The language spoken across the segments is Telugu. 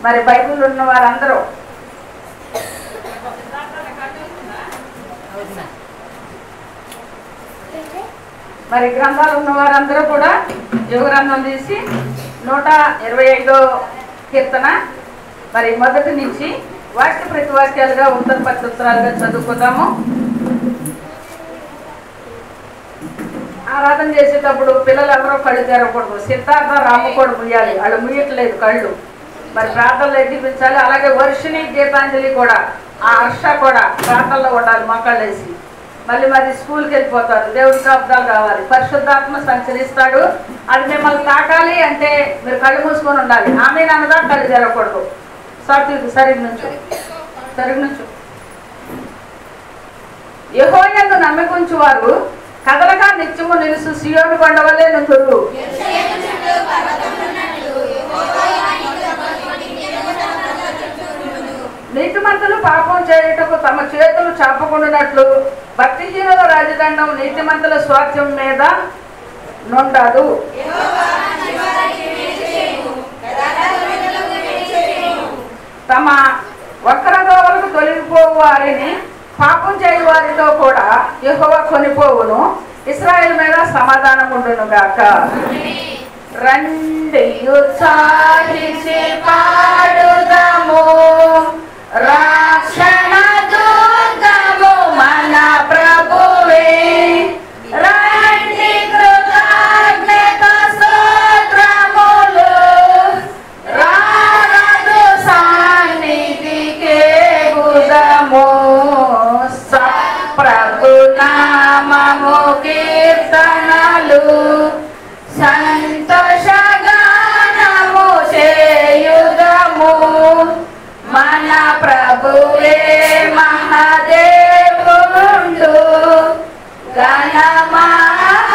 మరి బైబిల్ ఉన్న వారందరూ మరి గ్రంథాలు ఉన్న వారందరూ కూడా యోగ గ్రంథం తీసి 125వ కీర్తన మరి మొదటి నుంచి వాక్య ప్రతివాక్యాలుగా ఉత్తర ప్రత్యుత్తరాలుగా చదువుకుందాము. ఆరాధన చేసేటప్పుడు పిల్లలు ఎవరో కళ్ళు తెరవకూడదు. సిద్ధార్థ రాము కూడా ముయ్యాలి, వాళ్ళు ముయ్యట్లేదు కళ్ళు. మరి ప్రార్థనలు ఎదిపించాలి. అలాగే వర్షిణి గీతాంజలి కూడా, ఆ హర్ష కూడా ప్రార్థనలో ఉండాలి మోకాళ్ళు వేసి. మరి స్కూల్కి వెళ్ళిపోతారు. దేవుడికి అబ్దాలు కావాలి. పరిశుద్ధాత్మ సంచరిస్తాడు. అది మిమ్మల్ని తాకాలి అంటే మీరు కళ్ళు మూసుకొని ఉండాలి. ఆమె అనగా కళ్ళు తెరవకూడదు. సరిగ్గా నుంచి యెహోవాయందు నమ్మికుంచు వారు కదలగా నిత్యము నిలుసు సియోను కొండ వలె నుందురు. నీతిమంతులు పాపం చేయుటకు తమ చేతులు చాపకుండానట్లు భక్తిహీనుల రాజదండం నీతిమంతుల స్వార్థ్యం మీద నుండదు. తమ వక్రదోవలకు తొలగిపోవు వారిని పాపం చేయు వారితో కూడా యెహోవా కొనిపోవును. ఇశ్రాయేలు మీద సమాధానం ఉండును గాక. రండి ఉత్సాహించి పాడుదాము, రక్షణ దుర్గము మన ప్రభువే. రండి కృతజ్ఞత స్తోత్రములు రారదు సన్నిధికే గుదము. ప్రభు నామము కీర్తనలు సంతోషగానము చేయుదము. మన ప్రభువే మహాదేవుండు, ఘనమహాస్యము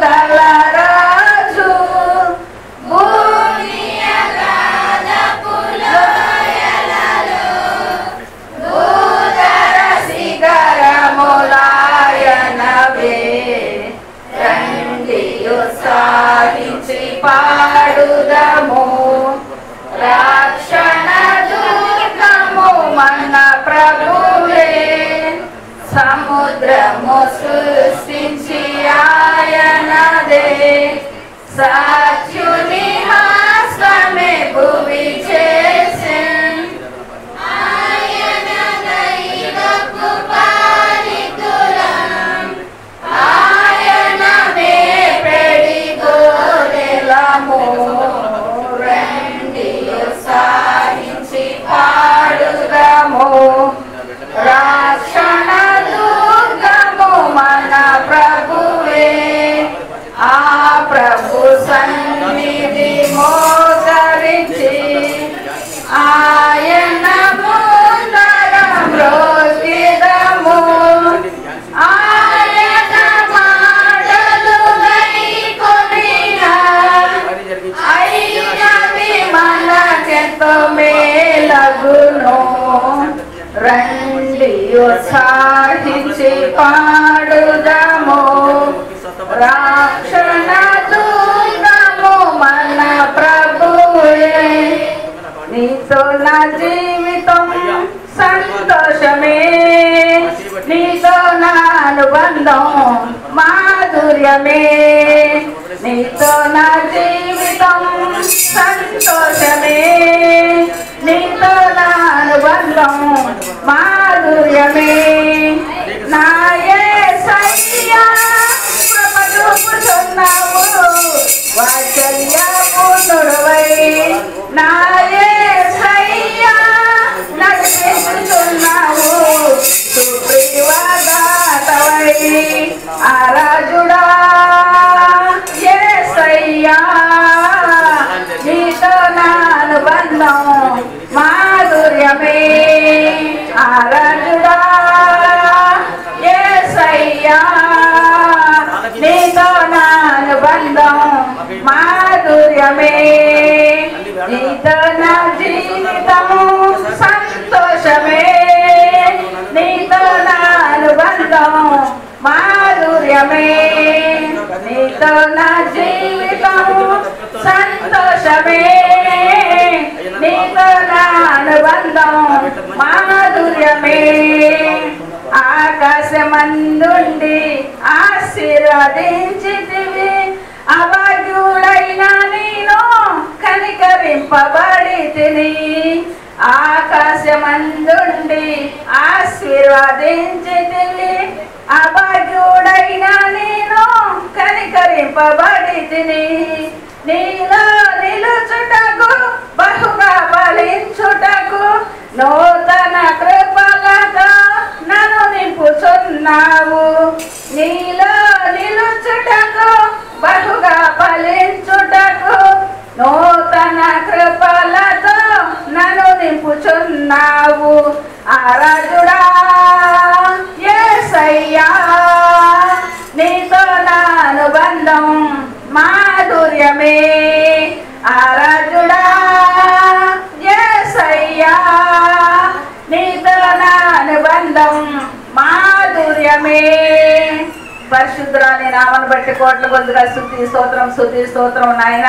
గల రాజు. భూమి ఆకాశపు లోయలలో భూధర శిఖరములాయనవే. రండి ఉత్సాహించి పాడుదము, రక్షణ దుర్గము మన ప్రభువే. సముద్రము సృష్టించి ఆయనదే, సత్యుని హస్తమే భువి చేసెన్. ఆయన దైవపు పాలితులం, ఆయన మేపెడి గోరెలము. రండి ఉత్సాహించి పాడుదము, రక్షణ దుర్గము మన ప్రభువే. ఆ ప్రభు సన్నిధి మోకరించి ఆయన ముందర మ్రోగిదము. ఆయన మాటలు గైకొనిన అయినవి మనకెంతో మేలగును. రండి ఉత్సాహించి పాడుదము, రక్షణ దుర్గము మన ప్రభువే. నీతో నా జీవితం సంతోషమే, నీతో నా అనుబంధం మాధుర్యమే. నీతో నా జీవితం సంతోషమే, నీతో నా అనుబంధం మాధుర్యమే. నా యేసయ్యా కృప చూపుతున్నావు, వాత్సల్య పూర్ణుడవై. నా యేసయ్యా నడిపిస్తున్నావు, సుప్రీవాదాతవై. ఆరాజుడా యేసయ్యా, నీతో నా అనుబంధం మాధుర్యమే. ఆరాజుడా యేసయ్యా, నీతో నా అనుబంధం మాధుర్యమే. నీతో నా జీవితం సంతోషమే, నీతో నా అనుబంధం మాధుర్యమే. నీతో నా జీవితం సంతోషమే, మాధుర్యమే ఆకాశమందుండి ఆశీర్వదించితివి అభాగ్యుడైన నేను కనికరింపబడితిని ఆకాశమందుండి ఆశీర్వదించితివి అభాగ్యుడైన నేను కనికరింపబడితిని నీలో నిలుచుటకు బహుగా ఫలించుటకు నూతన కృపలతో నన్ను నింపుచున్నావు నీలో నిలుచుటకు బహుగా ఫలించుటకు నూతన కృపలతో నన్ను నింపుచున్నావు ఆరాజుడా యేసయ్యా నీతో నా అనుబంధం మాధుర్యమే ఆరాజుడా యేసయ్యా నీతో నా అనుబంధం మాధుర్యమే పరిశుద్ధురాని నామను బట్టి కోట్ల కొద్దిగా స్తుతి స్తోత్రం నాయన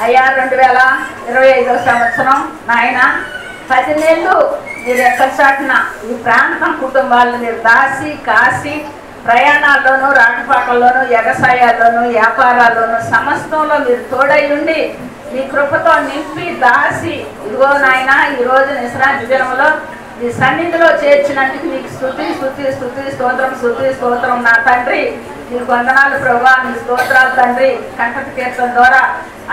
అయ్యా 2025వ సంవత్సరం నాయన 10 నెలలు మీరు ఎక్కడ చాటున ఈ ప్రాంతం కుటుంబాలను మీరు దాసి కాసి ప్రయాణాల్లోనూ రాటపాటల్లోనూ ఎగసాయాల్లోనూ వ్యాపారాల్లోనూ సమస్తంలో మీరు తోడై ఉండి మీ కృపతో నింపి దాసి ఇదిగో నాయన ఈరోజు విశ్రాంతి దినంలో మీ సన్నిధిలో చేర్చినందుకు మీకు స్తుతి స్తోత్రం నా తండ్రి మీకు వందనాలు ప్రభువా మీ స్తోత్రాలు తండ్రి కంఠత కీర్తన ద్వారా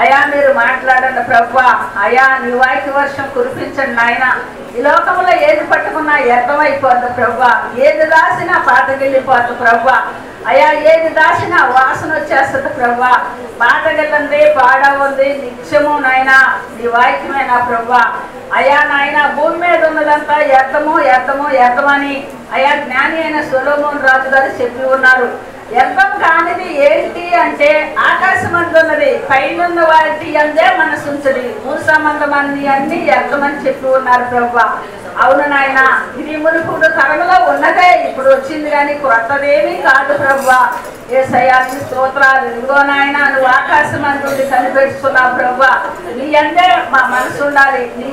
అయా మీరు మాట్లాడండి ప్రభువా అయా నీ వాక్య వర్షం కురిపించండి నాయన ఈ లోకంలో ఏది పట్టుకున్నా వ్యర్థమైపోద్ది ప్రభువా ఏది దాసినా పాతగిల్లిపోద్ది ప్రభువా అయా ఏది దాసినా వాసన వచ్చేస్తుంది ప్రభువా పాతగిల్లంది పాడవుంది నిత్యము నాయన నీ వాక్యమేనా ప్రభువా అయా నాయన భూమి మీద ఉన్నదంతా వ్యర్థమని అయా జ్ఞాని అయిన సొలొమోను రాజు గారు చెప్పి ఉన్నారు వ్యర్థం కానిది ఏంటి అంటే ఆకాశమందున్నది పైనున్న వాటి అందే మనసుంచది భూ సంబంధమని అన్ని వ్యర్థమని చెప్పి ఉన్నారు ప్రభువా అవును నాయన ఇది మునుపుడు తరంలో ఉన్నదే ఇప్పుడు వచ్చింది కానీ కొత్తదేమీ కాదు ప్రభువా యేసయ్యా నీ స్తోత్రాలు ఇదిగో నాయన నువ్వు ఆకాశమందుండి కనిపెట్టుకున్నావు ప్రభువా నీ అందే మా మనసు ఉండాలి నీ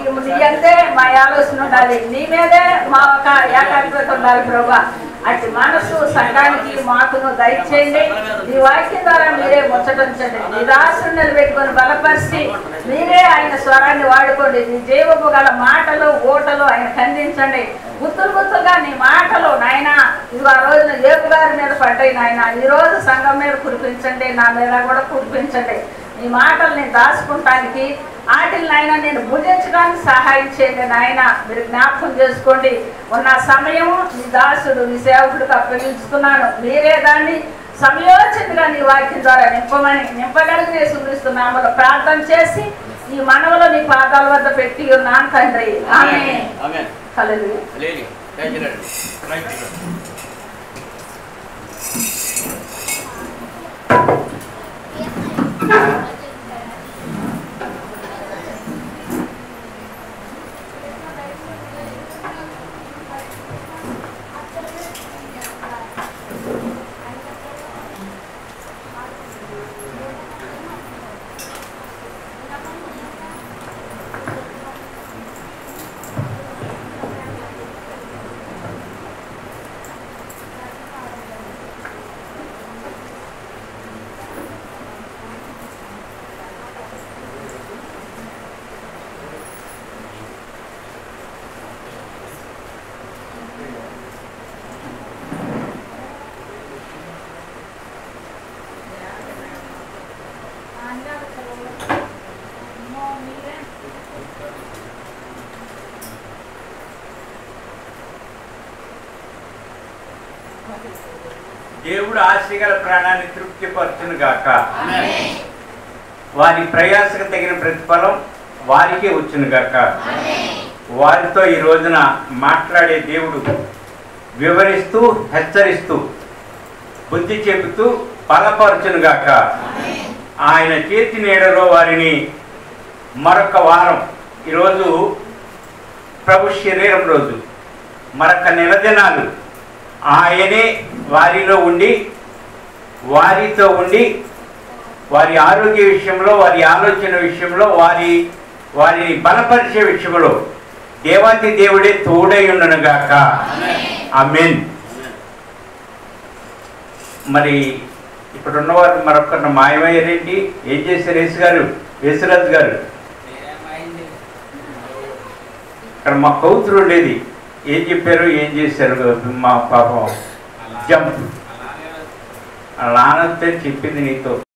అందే మా ఆలోచన ఉండాలి నీ మీదే మా ఒక ఏకాగ్రత ఉండాలి ప్రభువా అటు మనసు సంఘానికి మాకును దయచేయండి నీ వాక్యం ద్వారా మీరే ముచ్చటించండి నీ దాసుని నిలబెట్టుకొని బలపరిచి మీరే ఆయన స్వరాన్ని వాడుకోండి నీ జీవపు గల మాటలు ఓటలు ఆయన ఖండించండి గుత్తులుగా నీ మాటలు నాయన ఇదిగో ఆ రోజున ఏపు గారి మీద పడ్డాయి నాయన ఈ రోజు సంఘం మీద కురిపించండి నా మీద కూడా కురిపించండి నీ మాటల్ని దాచుకుంటానికి వాటిని నాయన నేను భుజించడానికి సహాయం చేయండి నాయన మీరు జ్ఞాపకం చేసుకోండి ఉన్న సమయం నీ దాసుడు నీ సేవకుడికి అప్పగించుకున్నాను మీరే దాన్ని సమయోచితంగా నీ వాక్యం ద్వారా నింపగలిగి నేను సూచిస్తున్నాము ప్రార్థన చేసి ఈ మనవలో నీ పాదాల వద్ద పెట్టి ఉన్నాను తండ్రి ఆమేన్ హల్లెలూయా. దేవుడు ఆశగల ప్రాణాన్ని తృప్తిపరచును గాక. వారి ప్రయాసకు తగిన ప్రతిఫలం వారికే వచ్చును గాక. వారితో ఈ రోజున మాట్లాడే దేవుడు వివరిస్తూ హెచ్చరిస్తూ బుద్ధి చెబుతూ బలపరచును గాక. ఆయన చేతి నీడలో వారిని మరొక వారం, ఈరోజు ప్రభు శరీరం రోజు, మరొక నెల దినాలు ఆయనే వారిలో ఉండి వారితో ఉండి వారి ఆరోగ్య విషయంలో, వారి ఆలోచన విషయంలో, వారిని బలపరిచే విషయంలో దేవాతి దేవుడే తోడై ఉండునుగాక. ఆమేన్. మరి ఇప్పుడు ఉన్నవారు మరొకరు మాయమయ్యారేంటి? ఏం చేశారు యేసురాజు గారు? ఇక్కడ మా కౌతురు ఉండేది. ఏం చెప్పారు, ఏం చేశారు? మా పాపం జంప్ అలానంతే చెప్పింది నీతో.